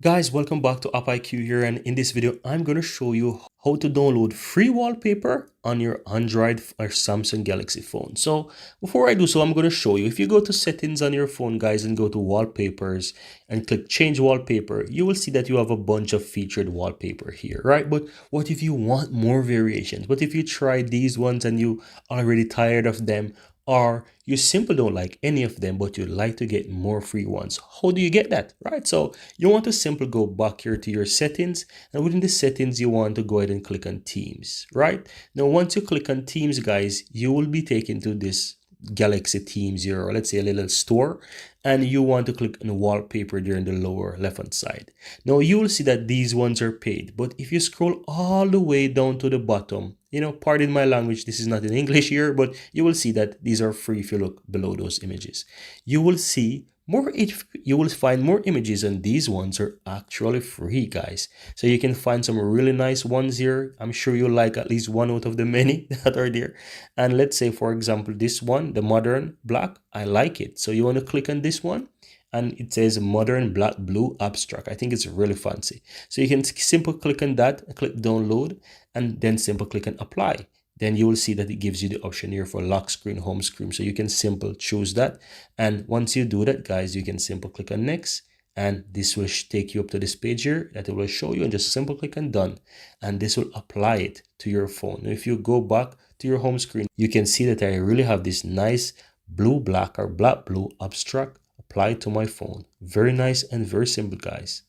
Guys, welcome back to AppIQ here, and in this video I'm going to show you how to download free wallpaper on your Android or Samsung Galaxy phone. So before I do so, I'm going to show you. If you go to settings on your phone, guys, and go to wallpapers and click change wallpaper, you will see that you have a bunch of featured wallpaper here, right? But what if you want more variations? What if you try these ones and you already tired of them? Or you simply don't like any of them, but you'd like to get more free ones. How do you get that, right? So you want to simply go back here to your settings, and within the settings, you want to go ahead and click on Themes, right? Now, once you click on Themes, guys, you will be taken to this Galaxy Themes here, or let's say a little store, and you want to click on wallpaper there in the lower left hand side. Now you will see that these ones are paid, but if you scroll all the way down to the bottom, pardon my language, this is not in English here, but you will see that these are free if you look below those images. You will see more, you will find more images, and these ones are actually free, guys. So you can find some really nice ones here. I'm sure you like at least one out of the many that are there. And let's say, for example, this one, the modern black, I like it. So you want to click on this one, and it says modern black blue abstract. I think it's really fancy. So you can simply click on that, click download, and then simply click on apply. Then you will see that it gives you the option here for lock screen, home screen. So you can simply choose that. And once you do that, guys, you can simply click on next. And this will take you up to this page here that it will show you, and just simply click on done. And this will apply it to your phone. Now, if you go back to your home screen, you can see that I really have this nice blue black or black blue abstract applied to my phone. Very nice and very simple, guys.